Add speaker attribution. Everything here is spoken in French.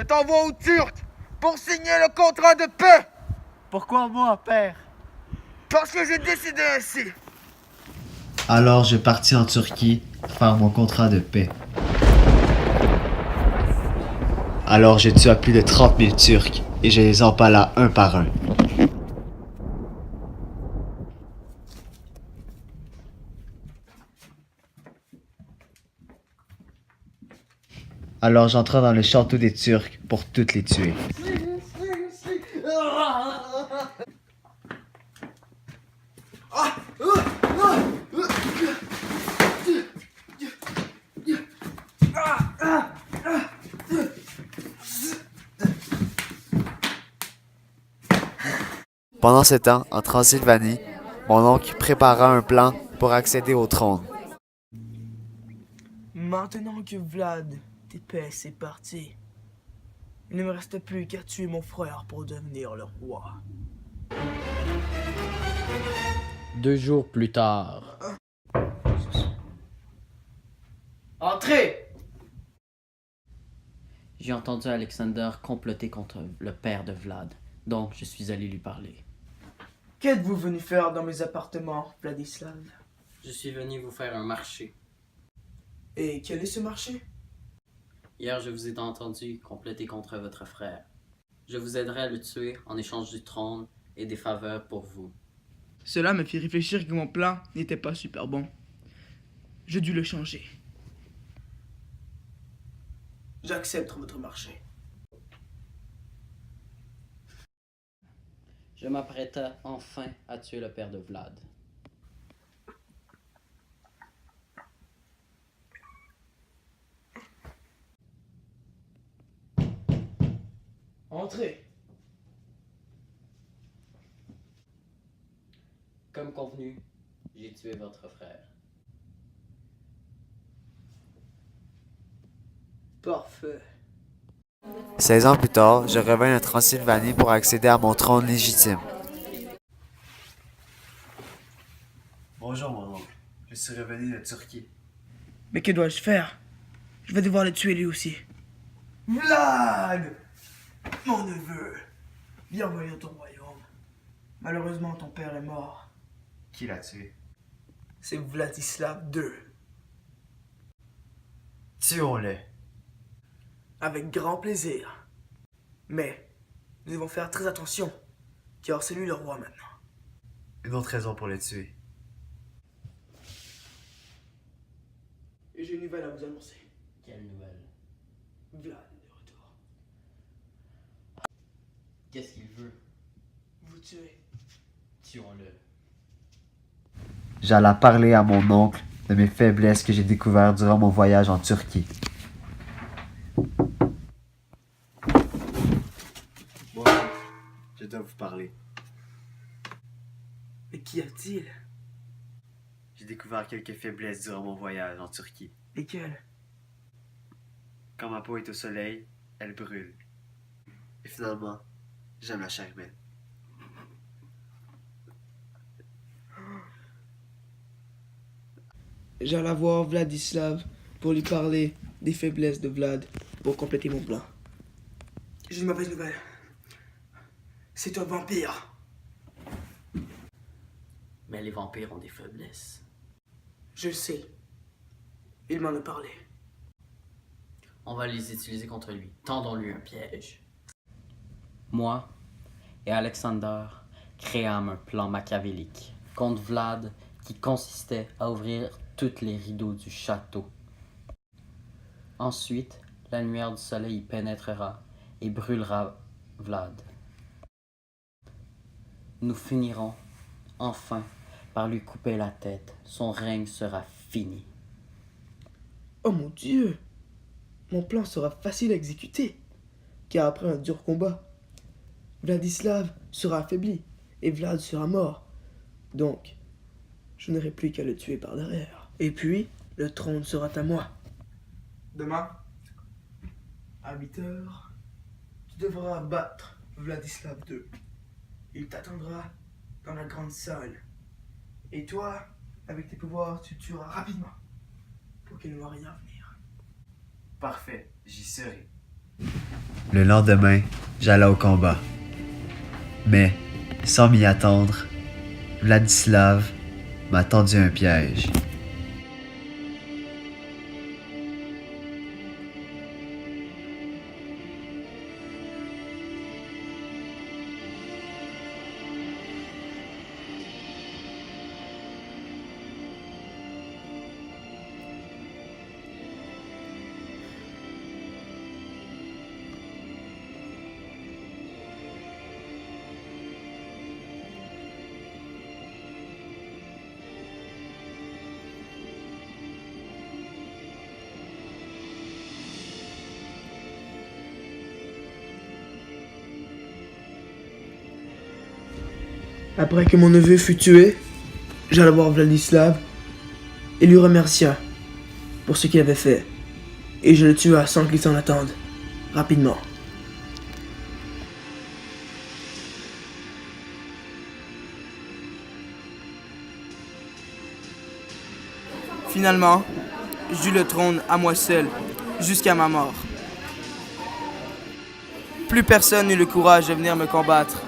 Speaker 1: Je t'envoie aux Turcs pour signer le contrat de paix.
Speaker 2: Pourquoi moi, père?
Speaker 1: Parce que j'ai décidé ainsi.
Speaker 3: Alors je partis en Turquie faire mon contrat de paix. Alors je tua plus de 30 000 Turcs et je les empala un par un. Alors j'entrai dans le château des Turcs pour toutes les tuer. Pendant ce temps, en Transylvanie, mon oncle prépara un plan pour accéder au trône.
Speaker 4: Maintenant que Vlad Tepes est parti, il ne me reste plus qu'à tuer mon frère pour devenir le roi.
Speaker 5: 2 jours plus tard.
Speaker 2: Entrez!
Speaker 5: J'ai entendu Alexander comploter contre le père de Vlad, donc je suis allé lui parler.
Speaker 4: Qu'êtes-vous venu faire dans mes appartements, Vladislav?
Speaker 5: Je suis venu vous faire un marché.
Speaker 4: Et quel est ce marché?
Speaker 5: Hier, je vous ai entendu comploter contre votre frère. Je vous aiderai à le tuer en échange du trône et des faveurs pour vous.
Speaker 4: Cela me fit réfléchir que mon plan n'était pas super bon. Je dus le changer. J'accepte votre marché.
Speaker 5: Je m'apprêtais enfin à tuer le père de Vlad.
Speaker 4: Entrez.
Speaker 5: Comme convenu, j'ai tué votre frère.
Speaker 4: Parfait.
Speaker 3: 16 ans plus tard, je revins en Transylvanie pour accéder à mon trône légitime. Bonjour mon oncle, je suis revenu de Turquie.
Speaker 4: Mais que dois-je faire? Je vais devoir le tuer lui aussi. Vlad! Mon neveu! Bienvenue dans ton royaume. Malheureusement, ton père est mort.
Speaker 3: Qui l'a tué?
Speaker 4: C'est Vladislav II.
Speaker 3: Tuons-le.
Speaker 4: Avec grand plaisir. Mais, nous devons faire très attention, car c'est lui le roi maintenant.
Speaker 3: Une autre raison pour le tuer.
Speaker 4: Et j'ai une nouvelle à vous annoncer.
Speaker 5: Quelle nouvelle?
Speaker 4: Vlad est de retour.
Speaker 5: Qu'est-ce qu'il veut?
Speaker 4: Vous tuez.
Speaker 5: Tuons-le.
Speaker 3: J'alla parler à mon oncle de mes faiblesses que j'ai découvertes durant mon voyage en Turquie. Bon, je dois vous parler.
Speaker 4: Mais qu'y a-t-il?
Speaker 3: J'ai découvert quelques faiblesses durant mon voyage en Turquie.
Speaker 4: Lesquels?
Speaker 3: Quand ma peau est au soleil, elle brûle. Et finalement, j'aime la chair humaine.
Speaker 4: J'allais voir Vladislav pour lui parler des faiblesses de Vlad pour compléter mon plan. J'ai une mauvaise nouvelle. C'est un vampire.
Speaker 5: Mais les vampires ont des faiblesses.
Speaker 4: Je le sais. Il m'en a parlé.
Speaker 5: On va les utiliser contre lui. Tendons-lui un piège. Moi et Alexander créâmes un plan machiavélique contre Vlad qui consistait à ouvrir tous les rideaux du château. Ensuite, la lumière du soleil y pénétrera et brûlera Vlad. Nous finirons enfin par lui couper la tête. Son règne sera fini.
Speaker 4: Oh mon Dieu! Mon plan sera facile à exécuter, car après un dur combat, Vladislav sera affaibli et Vlad sera mort. Donc, je n'aurai plus qu'à le tuer par derrière. Et puis, le trône sera à moi. Demain, à 8h, tu devras battre Vladislav II. Il t'attendra dans la grande salle. Et toi, avec tes pouvoirs, tu tueras rapidement pour qu'il ne voit rien venir.
Speaker 3: Parfait, j'y serai. Le lendemain, j'allais au combat. Mais, sans m'y attendre, Vladislav m'a tendu un piège.
Speaker 4: Après que mon neveu fut tué, j'allai voir Vladislav et lui remercia pour ce qu'il avait fait. Et je le tua sans qu'il s'en attende, rapidement.
Speaker 6: Finalement, j'eus le trône à moi seul, jusqu'à ma mort. Plus personne n'eut le courage de venir me combattre.